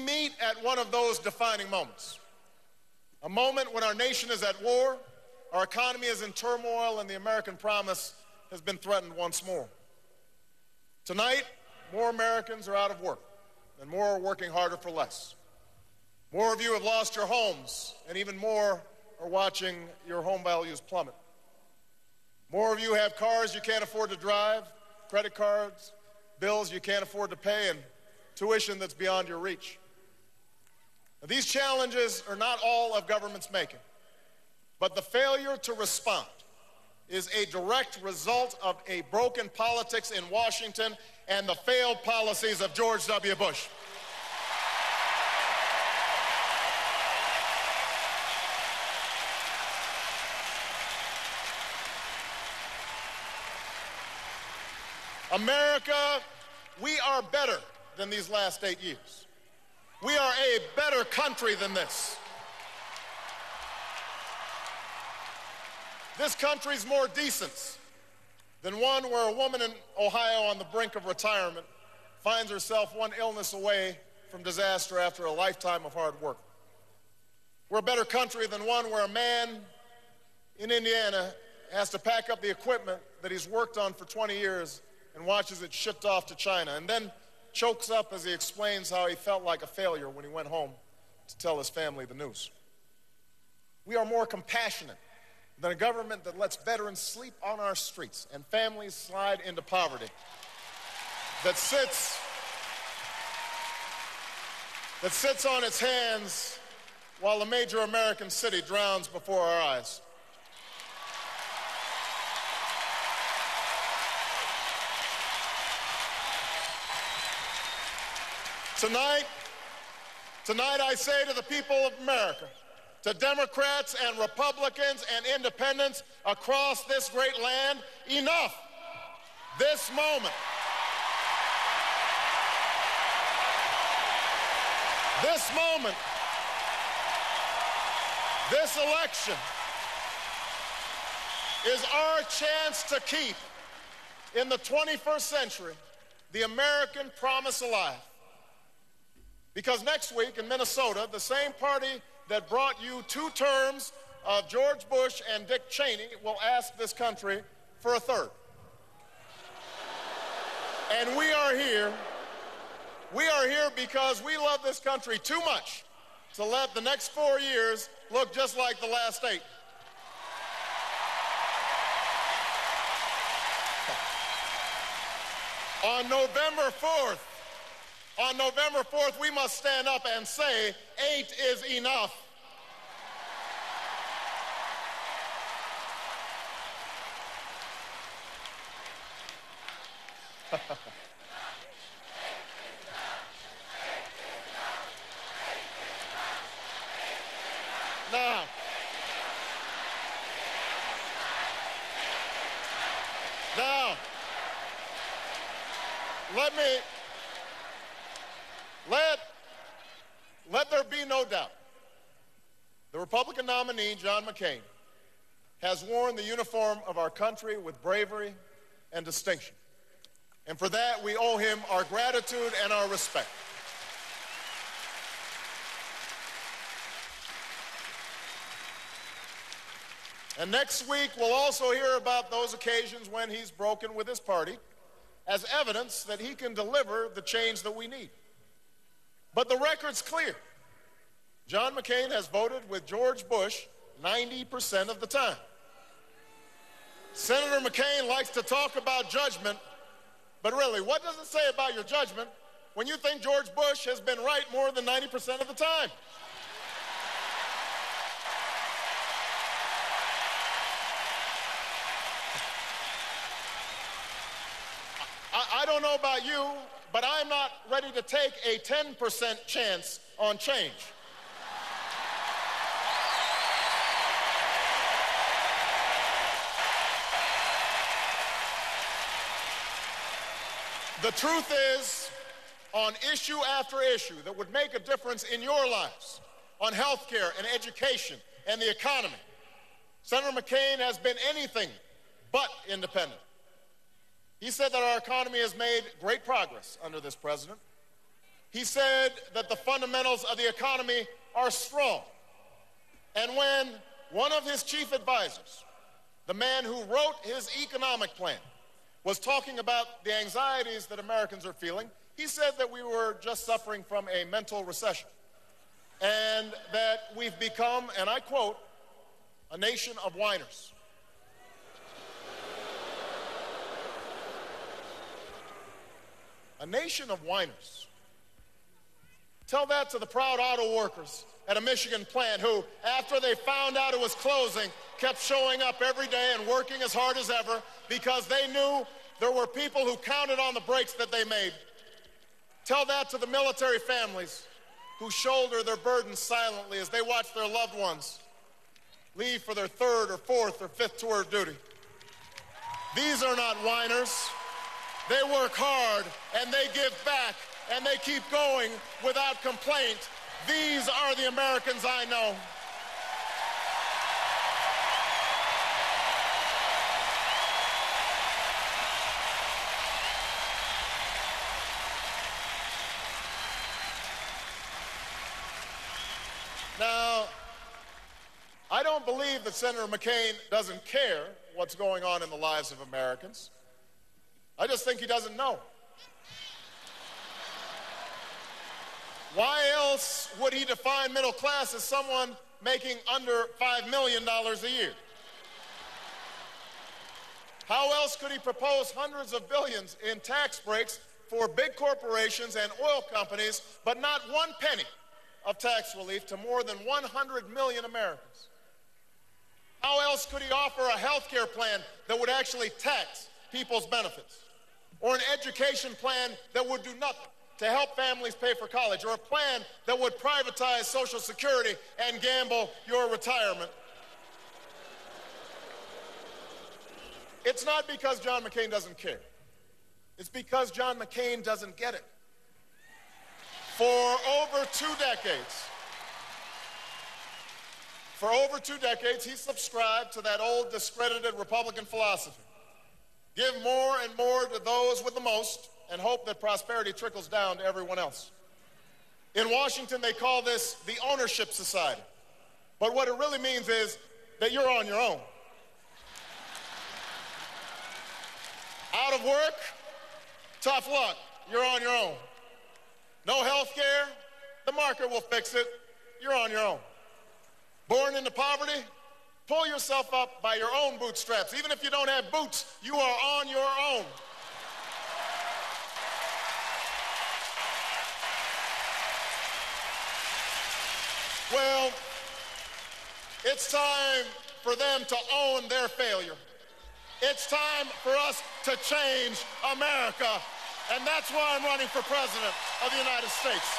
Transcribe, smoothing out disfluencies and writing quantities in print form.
meet at one of those defining moments. A moment when our nation is at war, our economy is in turmoil, and the American promise has been threatened once more. Tonight, more Americans are out of work, and more are working harder for less. More of you have lost your homes, and even more are watching your home values plummet. More of you have cars you can't afford to drive, credit cards, bills you can't afford to pay, and tuition that's beyond your reach. Now, these challenges are not all of government's making, but the failure to respond is a direct result of a broken politics in Washington and the failed policies of George W. Bush. America, we are better than these last 8 years. We are a better country than this. This country's more decent than one where a woman in Ohio on the brink of retirement finds herself one illness away from disaster after a lifetime of hard work. We're a better country than one where a man in Indiana has to pack up the equipment that he's worked on for 20 years and watches it shipped off to China, and then chokes up as he explains how he felt like a failure when he went home to tell his family the news. We are more compassionate than a government that lets veterans sleep on our streets and families slide into poverty, that sits on its hands while a major American city drowns before our eyes. Tonight I say to the people of America, to Democrats and Republicans and independents across this great land, enough. This moment, this election is our chance to keep, in the 21st century, the American promise alive. Because next week in Minnesota, the same party that brought you 2 terms of George Bush and Dick Cheney will ask this country for a third. And we are here because we love this country too much to let the next 4 years look just like the last 8. On November 4th, we must stand up and say, 8 is enough. Now, let there be no doubt. The Republican nominee, John McCain, has worn the uniform of our country with bravery and distinction. And for that, we owe him our gratitude and our respect. And next week, we'll also hear about those occasions when he's broken with his party as evidence that he can deliver the change that we need. But the record's clear. John McCain has voted with George Bush 90% of the time. Senator McCain likes to talk about judgment, but really, what does it say about your judgment when you think George Bush has been right more than 90% of the time? I don't know about you, but I'm not ready to take a 10% chance on change. The truth is, on issue after issue that would make a difference in your lives, on health care and education and the economy, Senator McCain has been anything but independent. He said that our economy has made great progress under this president. He said that the fundamentals of the economy are strong. And when one of his chief advisors, the man who wrote his economic plan, was talking about the anxieties that Americans are feeling, he said that we were just suffering from a mental recession and that we've become, and I quote, a nation of whiners. A nation of whiners. Tell that to the proud auto workers at a Michigan plant who, after they found out it was closing, kept showing up every day and working as hard as ever because they knew there were people who counted on the breaks that they made. Tell that to the military families who shoulder their burdens silently as they watch their loved ones leave for their third or fourth or fifth tour of duty. These are not whiners. They work hard and they give back and they keep going without complaint. These are the Americans I know. Now, I don't believe that Senator McCain doesn't care what's going on in the lives of Americans. I just think he doesn't know. Why else would he define middle class as someone making under $5 million a year? How else could he propose hundreds of billions in tax breaks for big corporations and oil companies, but not one penny of tax relief to more than 100 million Americans? How else could he offer a health care plan that would actually tax people's benefits? Or an education plan that would do nothing to help families pay for college? Or a plan that would privatize Social Security and gamble your retirement? It's not because John McCain doesn't care. It's because John McCain doesn't get it. For over 2 decades, he subscribed to that old discredited Republican philosophy. Give more and more to those with the most and hope that prosperity trickles down to everyone else. In Washington, they call this the ownership society. But what it really means is that you're on your own. Out of work, tough luck, you're on your own. No health care, the market will fix it, you're on your own. Born into poverty, pull yourself up by your own bootstraps. Even if you don't have boots, you are on your own. Well, it's time for them to own their failure. It's time for us to change America. And that's why I'm running for president of the United States.